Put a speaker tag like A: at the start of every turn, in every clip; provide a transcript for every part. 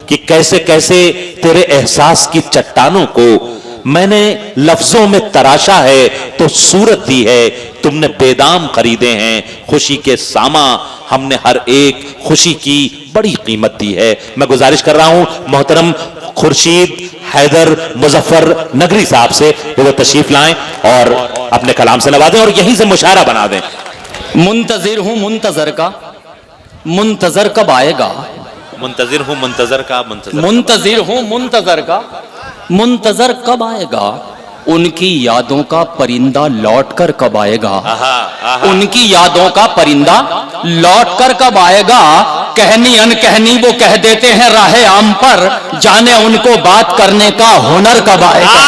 A: कि कैसे कैसे तेरे एहसास की चट्टानों को मैंने लफ्जों में तराशा है तो सूरत दी है। तुमने बेदाम खरीदे हैं खुशी के सामा, हमने हर एक खुशी की बड़ी कीमत दी है। मैं गुजारिश कर रहा हूं मोहतरम खुर्शीद हैदर मुजफ्फर नगरी साहब से वो तशरीफ लाएं और अपने कलाम से नवाजें और यहीं से मुशायरा बना दें।
B: मुंतजिर हूं मुंतजर का, मुंतजर कब आएगा।
A: मुंतजिर हूं मुंतजर का,
B: मुंतजिर हूं मुंतजर का, मुंतजर कब आएगा। उनकी यादों का परिंदा लौट कर कब आएगा। उनकी यादों का परिंदा लौट कर कब आएगा। कहनी अनकहनी वो कह देते हैं राहे आम पर, जाने उनको बात करने का हुनर कब आएगा।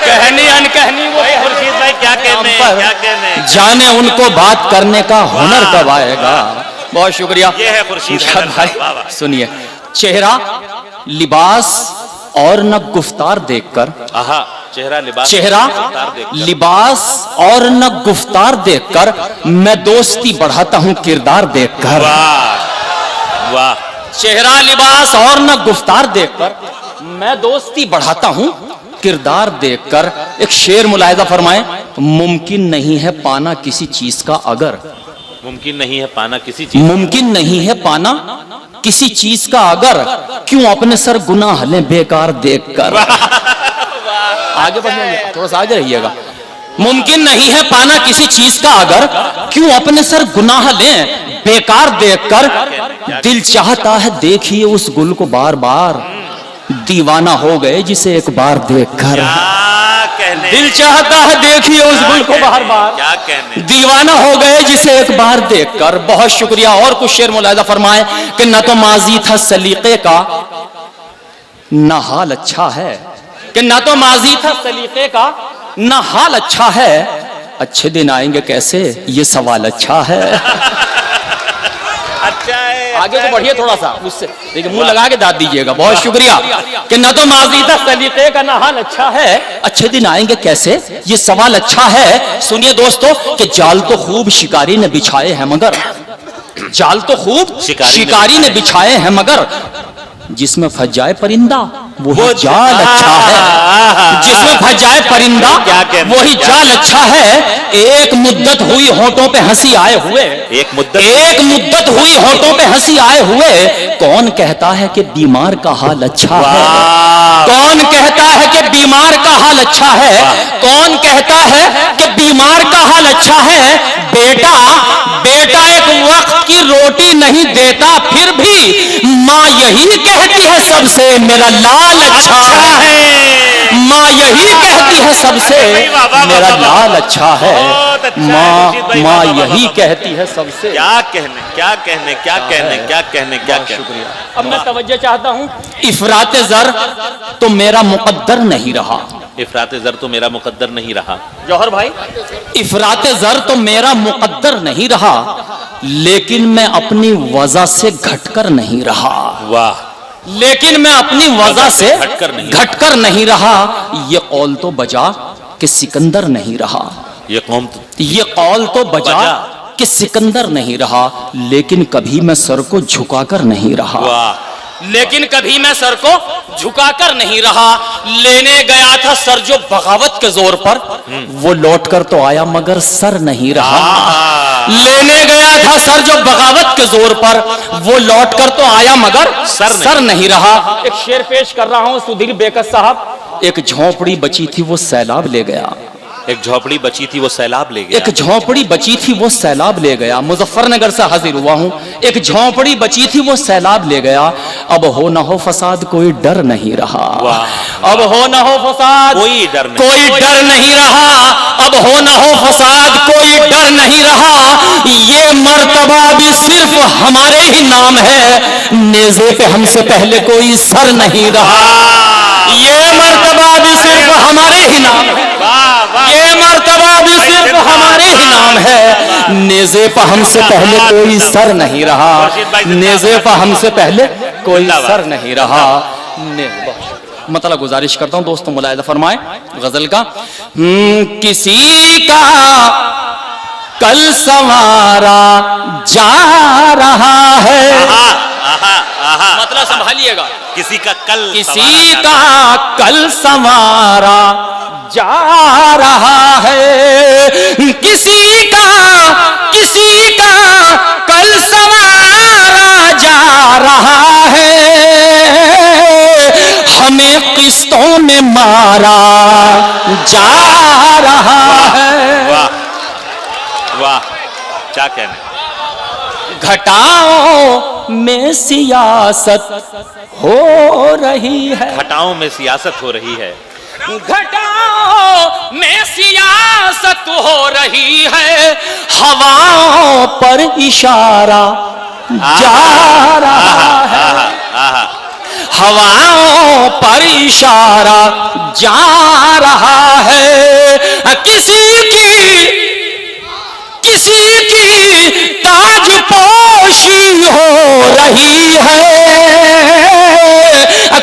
B: कहनी अनकहनी वो
A: खुर्शीद भाई क्या कहने
B: पर, जाने उनको बात करने का हुनर कब आएगा। बहुत शुक्रिया।
A: ये है खुर्शीद
B: भाई। सुनिए, चेहरा लिबास और न गुफ्तार देखकर, चेहरा लिबास और न गुफ्तार देखकर मैं दोस्ती बढ़ाता हूं किरदार देखकर।
A: वाह।
B: चेहरा लिबास और न गुफ्तार देखकर मैं दोस्ती बढ़ाता हूं किरदार देखकर। एक शेर मुलाहिजा फरमाएं, मुमकिन नहीं है पाना किसी चीज का अगर,
A: मुमकिन नहीं है पाना किसी चीज,
B: मुमकिन नहीं है पाना किसी चीज का अगर, क्यों अपने सर गुनाह लें बेकार देखकर। आगे बढ़िए, थोड़ा सा आगे रहिएगा। मुमकिन नहीं है पाना किसी चीज का अगर, क्यों अपने सर गुनाह लें बेकार देखकर। दिल चाहता है देखिए उस गुल को बार बार, दीवाना हो गए जिसे एक बार देखकर। दिल चाहता है देखिए उस गुल को बार बार,
A: क्या कहने,
B: दीवाना हो गए जिसे एक बार देखकर। बहुत शुक्रिया। और कुछ शेर मुलाहिजा फरमाए कि न तो माजी था सलीके का न हाल अच्छा है, कि न तो माजी था सलीके का न हाल अच्छा है, अच्छे दिन आएंगे कैसे ये सवाल अच्छा है।
A: अच्छा है।
B: आगे तो बढ़िए थोड़ा सा उससे, देखिए मुंह लगा के दाद दीजिएगा। बहुत शुक्रिया। कि न तो माजी था सलीके का न हाल अच्छा है, अच्छे दिन आएंगे कैसे ये सवाल अच्छा है। सुनिए दोस्तों कि जाल तो खूब शिकारी ने बिछाए हैं मगर, जाल तो खूब शिकारी ने बिछाए हैं मगर, जिसमें फंस जाए परिंदा वही जाल अच्छा है। जिसमें फंस जाए परिंदा वही जाल अच्छा है। एक मुद्दत हुई होठों पे हंसी आए हुए, एक मुद्दत हुई होठों पे हंसी आए हुए, कौन कहता है कि बीमार का हाल अच्छा है। कौन कहता है कि बीमार का हाल अच्छा है। कौन कहता है कि बीमार का हाल अच्छा है। बेटा बेटा एक वक्त की रोटी नहीं देता, फिर भी माँ यही कहती है सबसे मेरा लाल अच्छा है। माँ यही कहती है सबसे मेरा लाल अच्छा है। माँ यही कहती है सबसे।
A: क्या कहने, क्या कहने, क्या कहने, क्या कहने, क्या कहने।
B: शुक्रिया। अब मैं तवज्जो चाहता हूँ, इफराते ज़र तो मेरा मुकद्दर नहीं रहा।
A: इफराते ज़र तो मेरा मुकद्दर नहीं रहा।
B: जौहर भाई, इफराते ज़र तो मेरा मुकद्दर नहीं रहा, लेकिन मैं अपनी वजह से घटकर नहीं रहा।
A: वाह।
B: लेकिन मैं अपनी वजह से घटकर नहीं रहा। ये कौल तो बजा कि सिकंदर नहीं रहा। ये कौल तो बजा कि सिकंदर नहीं रहा, लेकिन कभी मैं सर को झुकाकर नहीं रहा। लेकिन कभी मैं सर को झुकाकर नहीं रहा। लेने गया था सर जो बगावत के जोर पर, वो लौट कर तो आया मगर सर नहीं रहा। लेने गया था सर जो बगावत के जोर पर, वो लौट कर तो आया मगर सर नहीं रहा। एक शेर पेश कर रहा हूं सुधीर बेकस साहब। एक झोंपड़ी बची थी वो सैलाब ले गया।
A: एक झोपड़ी बची थी वो सैलाब ले गया।
B: एक झोंपड़ी बची थी वो सैलाब ले गया। मुजफ्फरनगर से हाजिर हुआ हूं। एक झोंपड़ी बची थी वो सैलाब ले गया। अब हो न हो फसाद कोई डर नहीं रहा। अब हो न हो फसाद कोई डर नहीं रहा। अब हो न हो फसाद कोई डर नहीं रहा। ये मर्तबा भी सिर्फ हमारे ही नाम है, नेज़े पे हमसे पहले कोई सर नहीं रहा। ये मर्तबा भी सिर्फ हमारे ही नाम है। ये मर्तबा भी सिर्फ हमारे ही नाम है। नेज़े पर हमसे पहले कोई सर नहीं रहा। नेज़े पर हमसे पहले कोई सर नहीं रहा। मतलब गुजारिश करता हूं दोस्तों, मुलाहिजा फरमाए गजल का। किसी का कल संवारा जा रहा है,
A: आहा,
B: मतलब संभालिएगा,
A: किसी का कल
B: किसी का कल संवारा जा रहा है, किसी का कल संवारा जा रहा है, हमें किस्तों में मारा जा रहा है।
A: वाह वाह, क्या कहने।
B: घटाओं में सियासत हो रही है,
A: घटाओं में सियासत हो रही है,
B: घटाओं में सियासत हो रही है, हवाओं पर इशारा जा रहा है, हवाओं पर इशारा जा रहा है, किसी की ताजपोशी हो रही है,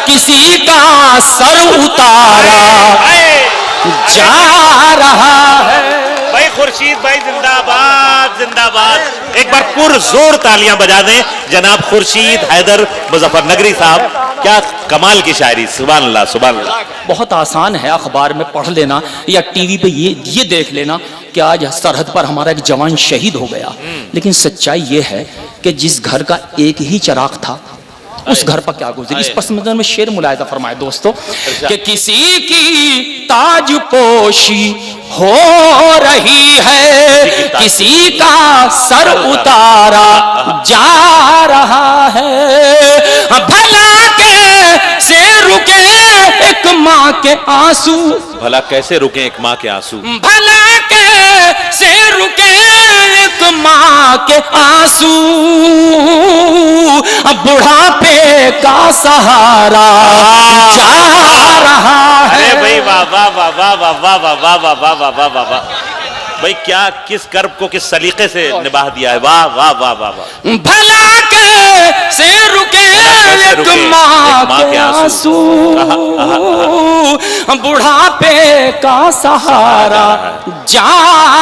B: किसी का सर उतारा जा रहा है।
A: भाई खुर्शीद भाई जिंदाबाद जिंदाबाद। एक बार पुरजोर तालियां बजा दें जनाब खुर्शीद हैदर मुजफ्फरनगरी साहब। क्या कमाल की शायरी, सुभान अल्लाह सुभान अल्लाह।
B: बहुत आसान है अखबार में पढ़ लेना या टीवी पे ये देख लेना कि आज सरहद पर हमारा एक जवान शहीद हो गया, लेकिन सच्चाई ये है कि जिस घर का एक ही चिराग था उस घर पर क्या गुजरी। इस पस मंजर में शेर मुलायजा फरमाए दोस्तों कि किसी की ताजपोशी हो रही है, किसी का सर उतारा जा रहा है, भला कैसे रुके एक माँ के आंसू,
A: भला कैसे रुके एक माँ के आंसू,
B: भला कैसे रुके एक माँ के आंसू, बुढ़ापे का सहारा जा रहा है।
A: अरे भाई वाह वाह वाह वाह वाह वाह वाह वाह वाह वाह वाह वाह वाह वाह भाई, क्या किस कर्ब को किस सलीके से निभा दिया है। वाह वाह वाह वाह वाह।
B: भला कैसे रुके एक माँ के आंसू, बुढ़ापे का सहारा जा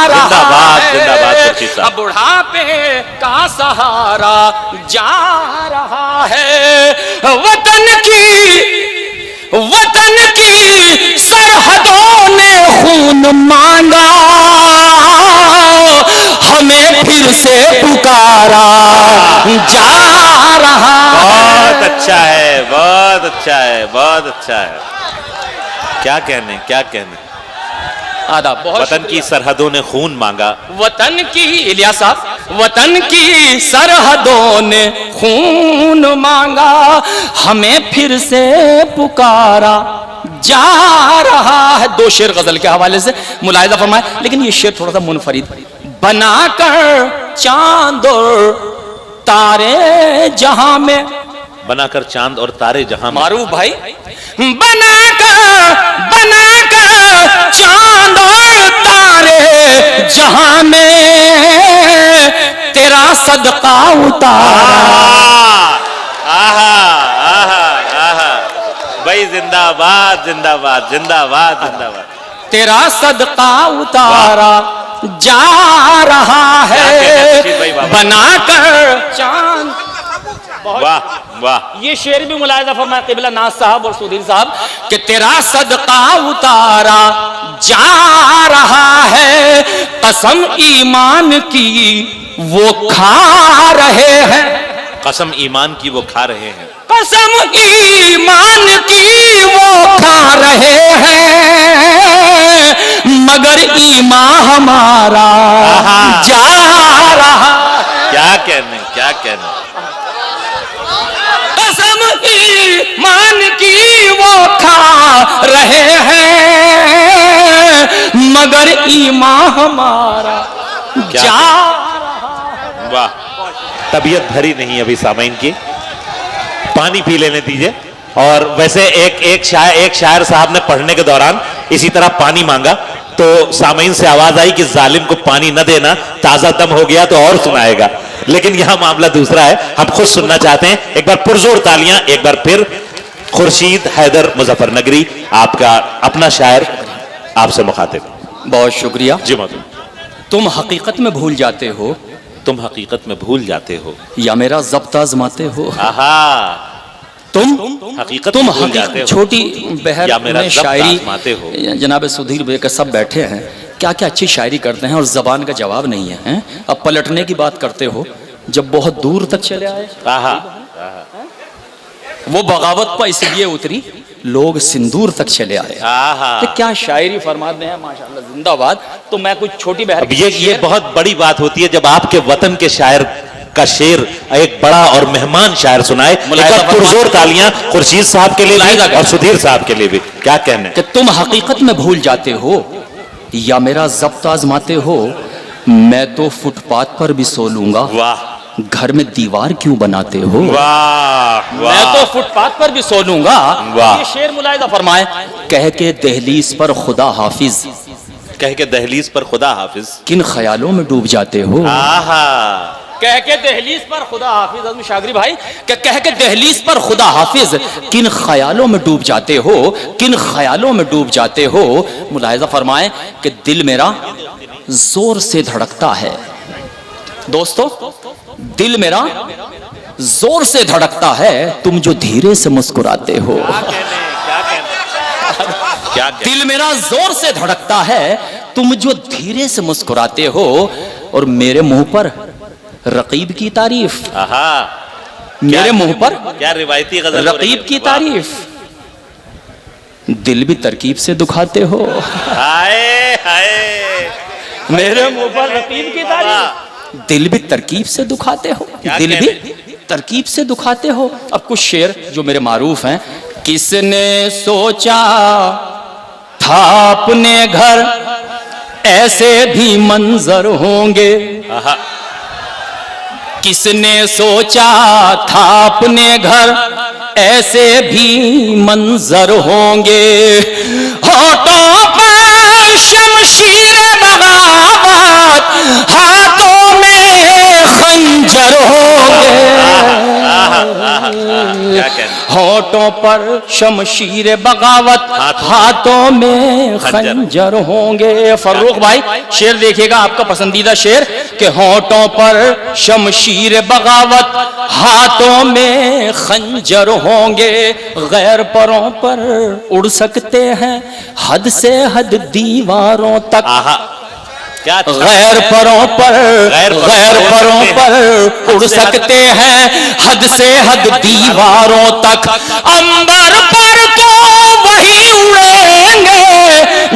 B: रहा है, बुढ़ापे का सहारा जा रहा है। वतन की सरहदों ने खून मांगा, हमें फिर से पुकारा जा रहा है।
A: बहुत अच्छा है बहुत अच्छा है बहुत अच्छा है। क्या कहने क्या कहने।
B: आदाब।
A: वतन की सरहदों ने खून मांगा,
B: वतन की इलियास साहब, वतन की सरहदों ने खून मांगा, हमें फिर से पुकारा जा रहा है। दो शेर गजल के हवाले से मुलाहिजा फरमाए, लेकिन ये शेर थोड़ा सा मुनफरिद। बनाकर चांद और तारे जहां में,
A: बनाकर चांद और तारे जहां में।
B: मारूफ भाई, बनाकर चांद और तारे जहां में, तेरा सदका उतारा।
A: आहा आहा आहा भाई जिंदाबाद जिंदाबाद जिंदाबाद जिंदाबाद।
B: तेरा सदका उतारा जा रहा है, बनाकर चांद।
A: वाह वाह।
B: ये शेर भी मुलाहिजा फरमाए क़िबला नाज साहब और सुधीर साहब कि तेरा सदका उतारा जा रहा है, कसम ईमान की वो खा रहे हैं,
A: कसम ईमान की वो खा रहे हैं,
B: कसम ईमान की वो खा रहे हैं, मगर ईमान हमारा जा रहा।
A: क्या कहने क्या कहने।
B: कसम ईमान की वो खा रहे हैं, मगर ईमान हमारा जा रहा।
A: वाह। तबीयत भरी नहीं अभी सामईन की, पानी पी लेने दीजिए। और वैसे एक शायर साहब ने पढ़ने के दौरान इसी तरह पानी मांगा तो सामईन से आवाज आई कि जालिम को पानी न देना, ताजा दम हो गया तो और सुनाएगा। लेकिन यहां मामला दूसरा है, हम खुद सुनना चाहते हैं। एक बार पुरजोर तालियां एक बार फिर खुर्शीद हैदर मुजफ्फरनगरी, आपका अपना शायर आपसे मुखातिब।
B: बहुत शुक्रिया।
A: जी मौजूद।
B: तुम हकीकत में भूल जाते हो
A: तुम हकीकत में भूल जाते हो,
B: या मेरा ज़ब्त आज़माते हो।
A: आहा,
B: तुम
A: हकीकत
B: तुम
A: में भूल जाते हो,
B: छोटी बहर
A: या मेरा
B: में
A: ज़ब्त
B: शायरी
A: आज़माते हो।
B: जनाब सुधीर भाई का सब बैठे हैं, क्या क्या अच्छी शायरी करते हैं और जबान का जवाब नहीं है, हैं? अब पलटने की बात करते हो, जब बहुत दूर तक चले आए
A: आहा,
B: वो बगावत पर इसलिए उतरी, लोग सिंदूर तक चले आए।
A: आहा।
B: तो क्या शायरी फरमाते हैं, माशाल्लाह, जिंदाबाद। तो मैं कुछ छोटी बहर
A: अब ये बहुत बड़ी बात होती है जब आपके वतन के शायर का शेर एक बड़ा और मेहमान शायर सुनाए। एक बार पुरजोर तालियां खुर्शीद साहब के लिए भी और सुधीर साहब के लिए भी। क्या कहने
B: कि तुम हकीकत में भूल जाते हो या मेरा ज़ब्त आज़माते हो, मैं तो फुटपाथ पर भी सो लूंगा,
A: वाह
B: घर में दीवार क्यों बनाते हो।
A: वाह वाह,
B: मैं तो फुटपाथ पर भी सो लूंगा।
A: वाह।
B: ये शेर मुलाहिजा फरमाए, कह के दहलीज पर खुदा हाफिज,
A: कह के दहलीज पर खुदा हाफिज,
B: किन ख्यालों में डूब जाते हो।
A: आहा,
B: कह के दहलीज पर खुदा हाफिज, आजमी शागरी भाई, कह के दहलीज पर खुदा हाफिज, किन ख्यालों में डूब जाते हो, किन ख्यालों में डूब जाते हो। मुलाहिजा फरमाए कि दिल मेरा जोर से धड़कता है, दोस्तों दिल मेरा जोर से धड़कता है, तुम जो धीरे से मुस्कुराते हो।
A: क्या
B: दिल मेरा जोर से धड़कता है, तुम जो धीरे से मुस्कुराते हो, और मेरे मुंह पर रकीब की तारीफ,
A: आहा,
B: मेरे मुंह पर
A: क्या रिवायती गजल हो रही है।
B: रकीब की तारीफ, दिल भी तरकीब से दुखाते हो।
A: हाय हाय,
B: मेरे मुंह पर रकीब की तारीफ, दिल भी तरकीब से दुखाते हो, दिल भी तरकीब से दुखाते हो। अब कुछ शेर जो मेरे मारूफ हैं। किसने सोचा था अपने घर ऐसे भी मंजर होंगे,
A: आहा,
B: किसने सोचा था अपने घर ऐसे भी मंजर होंगे, होठों पर शमशीर बगावत, हाथों में खंजर होंगे।
A: क्या कहने,
B: होठों पर शमशीर बगावत, हाथों में खंजर होंगे। फर्रुख भाई शेर देखिएगा, आपका पसंदीदा शेर, कि होठों पर शमशीर बगावत, हाथों में खंजर होंगे, गैर परों पर उड़ सकते हैं हद से हद दीवारों तक।
A: आहा, क्या
B: गैर परों पर उड़ सकते हैं हद से हद दीवारों तक, अंबर पर तो वही उड़ेंगे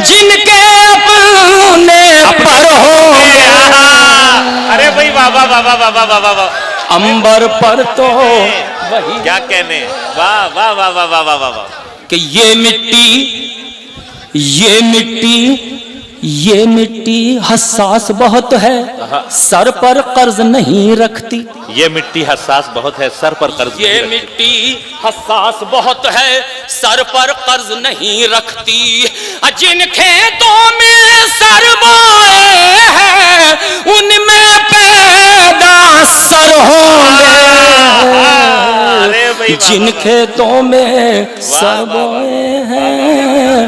B: जिनके अपने पर होंगे।
A: अरे भाई बाबा बाबा बाबा बाबा बाबा,
B: अंबर पर तो वही,
A: क्या कहने, वाह वाह वाह वाह वाह वाह वाह,
B: कि ये मिट्टी हसास बहुत है, सर पर कर्ज नहीं रखती।
A: ये मिट्टी हसास बहुत है, सर पर कर्ज
B: ये
A: नहीं रखती।
B: मिट्टी हसास बहुत है, सर पर कर्ज नहीं रखती, जिन खेतों में सर बोए हैं उनमें पैदा सर होंगे।
A: अरे भाई,
B: जिन खेतों में सर बोए हैं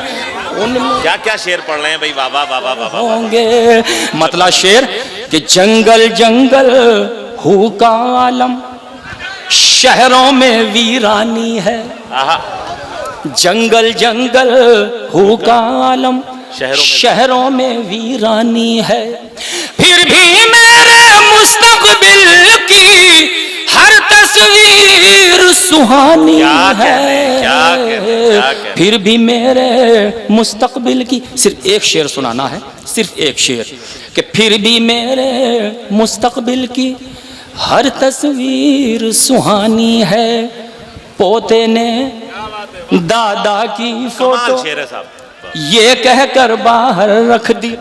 B: उनमें
A: क्या क्या शेर पढ़ रहे हैं भाई, बाबा बाबा बाबा।
B: होंगे। मतलब शेर कि जंगल जंगल हु का आलम, शहरों में वीरानी है।
A: आहा,
B: जंगल जंगल हु का आलम,
A: शहरों
B: में वीरानी है। फिर भी मेरे मुस्तकबिल की हर तस्वीर सुहानी है।
A: क्या कहने।
B: फिर भी मेरे मुस्तकबिल की, सिर्फ एक शेर सुनाना है, सिर्फ एक शेर, कि फिर भी मेरे मुस्तकबिल की हर तस्वीर सुहानी है। पोते ने दादा की फोटो
A: शेर है साहब,
B: ये कहकर बाहर रख दी,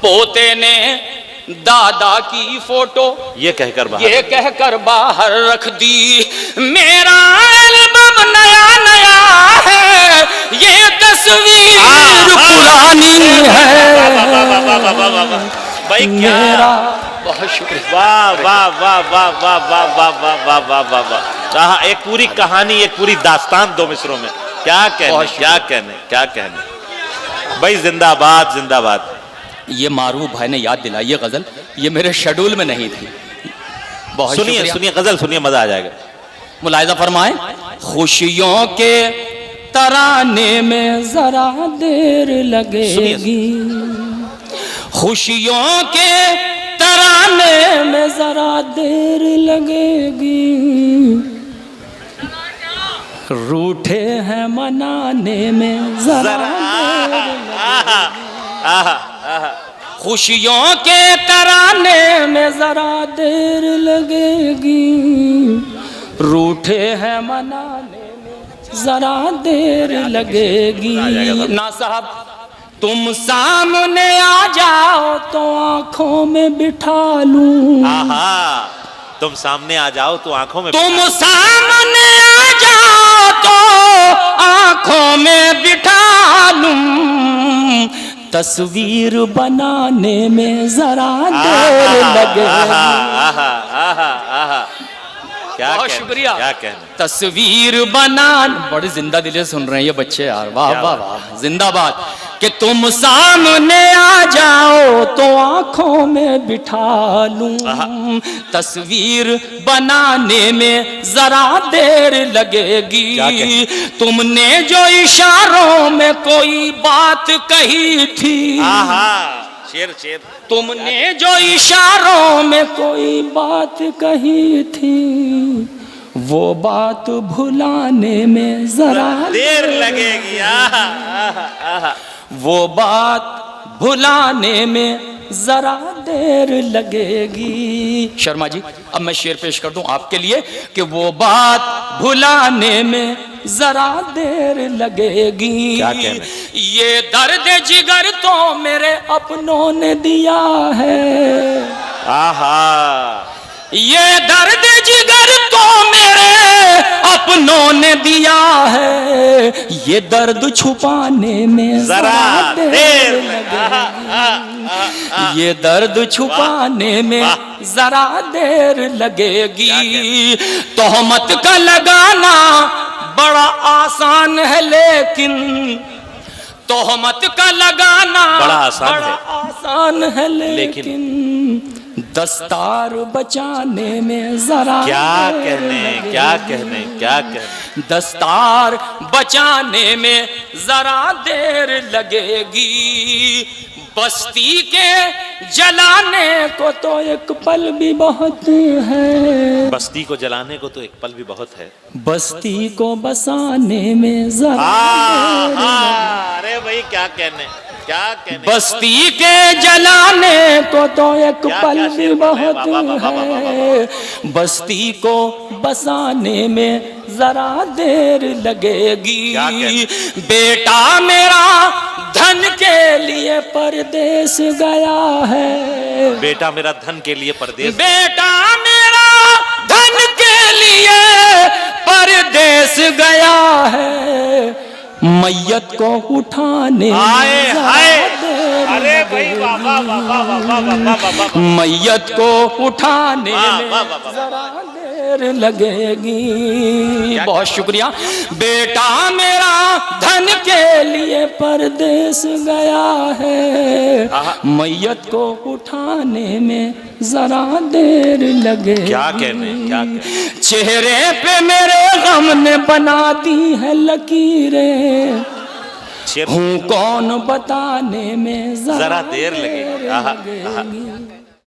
B: पोते ने दादा की फोटो
A: ये
B: कहकर बाहर रख दी। मेरा एल्बम नया नया है, ये तस्वीर पुरानी है।
A: भाई
B: मेरा बहुत शुक्रिया।
A: वाह वाह वाह वाह वाह वाह वाह वाह वाह वाह वाह वाह, एक पूरी कहानी, एक पूरी दास्तान दो मिसरों में। क्या कहने, क्या कहने, क्या कहने भाई, जिंदाबाद जिंदाबाद।
B: ये मारूफ भाई ने याद दिलाई ये गजल, ये मेरे शेड्यूल में नहीं थी। बहुत
A: सुनिए
B: शुक्रिया।
A: सुनिए गजल सुनिए, मजा आ जाएगा।
B: मुलाहिजा फरमाएं, खुशियों के तराने में जरा देर लगेगी, खुशियों के तराने में जरा देर लगेगी, रूठे हैं मनाने में जरा देर लगेगी, खुशियों के तराने में जरा देर लगेगी, रूठे हैं मनाने में जरा देर लगेगी। ना साहब तुम सामने आ जाओ तो आंखों में बिठा लूं,
A: तुम सामने आ जाओ तो आंखों में,
B: तुम सामने आ जाओ तो आंखों में बिठा लूं, तस्वीर बनाने में जरा देर लगेगी।
A: क्या
B: बहुत शुक्रिया।
A: क्या कहना,
B: तस्वीर बनान, बड़े जिंदा दिले सुन रहे हैं ये बच्चे यार, वाह वाह वाह, जिंदाबाद। कि तुम सामने आ जाओ तो आंखों में बिठा लूं, तस्वीर बनाने में जरा देर लगेगी, तुमने जो इशारों में कोई बात कही थी,
A: शेर शेर,
B: तुमने जो इशारों में कोई बात कही थी, वो बात भुलाने में जरा
A: देर लगेगी,
B: वो बात भुलाने में जरा देर लगेगी। शर्मा जी अब मैं शेर पेश कर दूं आपके लिए कि वो बात भुलाने में जरा देर लगेगी।
A: क्या कहना?
B: ये दर्द जिगर तो मेरे अपनों ने दिया है, ये दर्द जिगर तो मेरे अपनों ने दिया है, ये दर्द छुपाने में जरा देर लगेगी, ये दर्द छुपाने में जरा देर लगेगी। तोहमत का लगाना बड़ा आसान है, लेकिन तोहमत का लगाना
A: बड़ा आसान
B: है, लेकिन दस्तार बचाने में जरा
A: क्या कहने,
B: दस्तार बचाने में जरा देर लगेगी। बस्ती के जलाने को तो एक पल भी बहुत है,
A: बस्ती को जलाने को तो एक पल भी बहुत है,
B: बस्ती को बसाने में जरा
A: अरे भाई क्या कहने,
B: बस्ती के जलाने को तो एक पल भी बहुत है, बस्ती को बसाने में जरा देर लगेगी। बेटा मेरा धन के लिए परदेश गया है,
A: बेटा मेरा धन के लिए परदेश,
B: बेटा मेरा धन के लिए परदेश गया है, मैयत को उठाने
A: अरे भाई
B: मैयत को उठाने में जरा देर लगेगी। बहुत शुक्रिया। बेटा मेरा धन के लिए परदेश गया है, मैयत को उठाने में जरा देर लगेगी।
A: क्या कहने,
B: चेहरे पे मेरे गम ने बना दी है लकीरें, हूँ कौन बताने में जरा
A: देर लगेगी।